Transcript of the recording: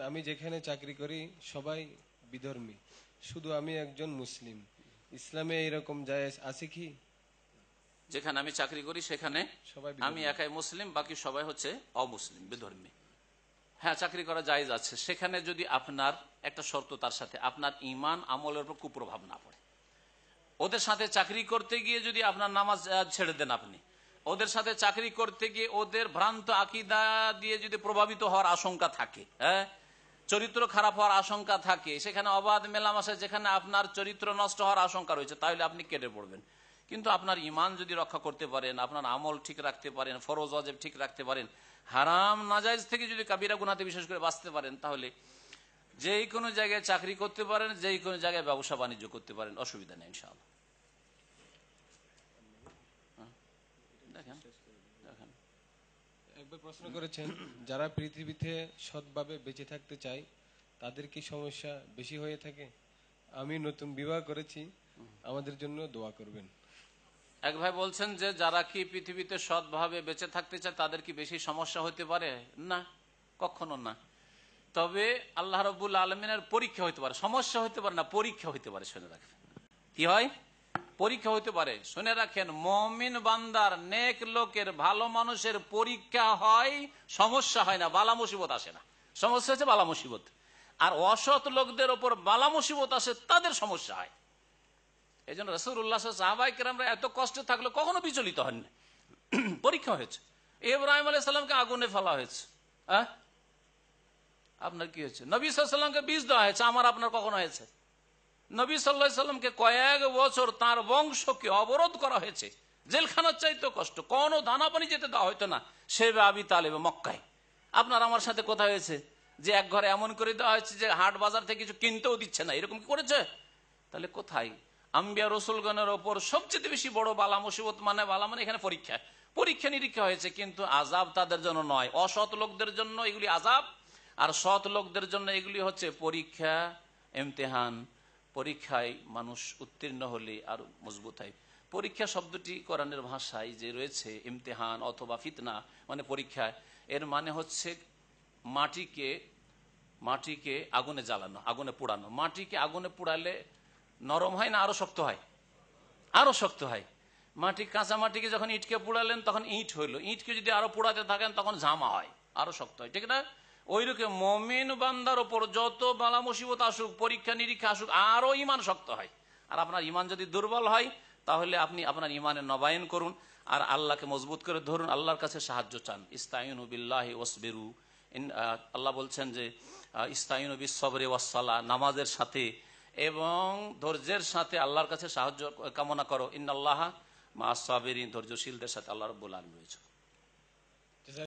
আমি যেখানে চাকরি করি সবাই বিধর্মী, শুধু আমি একজন মুসলিম। ইসলামে এরকম জায়েজ আছে কি? যেখানে আমি চাকরি করি সেখানে সবাই আমি একাই মুসলিম, বাকি সবাই হচ্ছে অমুসলিম, বিধর্মী। হ্যাঁ, চাকরি করা জায়েজ আছে, সেখানে যদি আপনার একটা শর্ত, তার সাথে আপনার ঈমান আমলের উপর কুপ্রভাব না পড়ে। ওদের সাথে চাকরি করতে গিয়ে যদি আপনার নামাজ ছেড়ে দেন, আপনি ওদের সাথে চাকরি করতে গিয়ে ওদের ভ্রান্ত আকীদা দিয়ে যদি প্রভাবিত হওয়ার আশঙ্কা থাকে, হ্যাঁ, চরিত্র খারাপ হওয়ার আশঙ্কা থাকে, সেখানে অবাধ মেলামেশা, যেখানে আপনার চরিত্র নষ্ট হওয়ার আশঙ্কা রয়েছে, তাহলে আপনি কেটে পড়বেন। কিন্তু আপনার ঈমান যদি রক্ষা করতে পারেন, আপনার আমল ঠিক রাখতে পারেন, ফরজ ওয়াজিব ঠিক রাখতে পারেন, হারাম নাজায়েজ থেকে যদি কাবিরা গুনাহতে বিশেষ করে বাঁচতে পারেন, তাহলে যেই কোনো জায়গায় চাকরি করতে পারেন, যেই কোনো জায়গায় ব্যবসা বাণিজ্য করতে পারেন, অসুবিধা নেই ইনশাআল্লাহ। একবার প্রশ্ন করেছেন, যারা পৃথিবীতে সৎভাবে বেঁচে থাকতে চায় তাদের কি সমস্যা বেশি হয়ে থাকে? আমি নতুন বিবাহ করেছি, আমাদের জন্য দোয়া করবেন। এক ভাই বলছেন যে যারা কি পৃথিবীতে সৎভাবে বেঁচে থাকতে চায় তাদের কি বেশি সমস্যা হতে পারে? না, কখনো না। তবে আল্লাহ রাব্বুল আলামিনের পরীক্ষা হতে পারে, সমস্যা হতে পারে না, পরীক্ষা হতে পারে। শুনে রাখেন, কি হয়? পরীক্ষা হতে পারে। শুনে রাখেন, মুমিন বান্দার, নেক লোকের, ভালো মানুষের পরীক্ষা হয়, সমস্যা হয় না, বালা মুসিবত আসে না। সমস্যা হচ্ছে বালা মুসিবত। আর অসৎ লোকদের ওপর বালা মুসিবত আসে, তাদের সমস্যা হয়। এই জন্য রাসূলুল্লাহ সাহাবায়ে কেরামরা এত কষ্টে থাকলে কখনো বিচলিত হন না। পরীক্ষা হয়েছে। ইব্রাহিম আলাইহিস সালামকে আগুনে ফেলা হয়েছে, হ্যাঁ, আপনার কি হয়েছে? নবী সাল্লাল্লাহু আলাইহি ওয়াসাল্লামকে বিষ দেওয়া হয়েছে, আমার আপনার কখনো হয়েছে? নবী সাল্লাল্লাহু আলাইহি ওয়াসাল্লামকে কয়েক বছর তার বংশকে অবরোধ করা হয়েছে, জেলখানার চাইতে কষ্ট, কোনো দানা পানি যেতে দেওয়া হতো না। শেবে আবি তালেবে মক্কায়। আপনার আমার সাথে কথা হয়েছে যে এক ঘরে এমন করে দেওয়া হয়েছে যে হাট বাজার থেকে কিছু কিনতেও দিচ্ছে না, এরকম কি করেছে? তাহলে কোথায়? আম্বিয়া রসুলগণের ওপর সবচেয়ে বেশি বড় বালা মুসিবত মানে বালা মানে এখানে পরীক্ষা, পরীক্ষা নিরীক্ষা হয়েছে, কিন্তু আযাব তাদের জন্য নয়। অসৎ লোকদের জন্য এগুলি আযাব, আর সৎ লোকদের জন্য এগুলি হচ্ছে পরীক্ষা, ইমতিহান। পরীক্ষায় মানুষ উত্তীর্ণ হলে আর মজবুত হয়। পরীক্ষা শব্দটি কোরআনের ভাষায় যে রয়েছে, ইমতিহান অথবা ফিতনা মানে পরীক্ষা, এর মানে হচ্ছে মাটিকে আগুনে জ্বালানো, আগুনে পোড়ানো। মাটিকে আগুনে পোড়ালে নরম হয় না আরো শক্ত হয়? আরো শক্ত হয়। কাঁচা মাটিকে যখন ইটকে পোড়ালেন তখন ইট হইলো, ইটকে যদি আরো পোড়াতে থাকেন তখন জামা হয়, আরো শক্ত হয়, ঠিক না? ওইরকম মুমিন বান্দার ওপর যত বালা মুসিবত আসুক, পরীক্ষা নিরীক্ষা আসুক, আরো ঈমান শক্ত হয়। আর আপনার ঈমান যদি দুর্বল হয়, তাহলে আপনি আপনার ঈমানের নবায়ন করুন, আর আল্লাহকে মজবুত করে ধরুন, আল্লাহর কাছে সাহায্য চান। ইস্তাইনু বিল্লাহি ওয়াসবিরু, আল্লাহ বলছেন যে ইস্তাইনু বিসসবরি ওয়াসসালাহ, নামাজের সাথে এবং ধৈর্যের সাথে আল্লাহর কাছে সাহায্য কামনা করো। ইন্নাল্লাহা মা'আস সাবিরিন, ধৈর্যশীলদের সাথে আল্লাহ রাব্বুল আলামিন রয়েছে।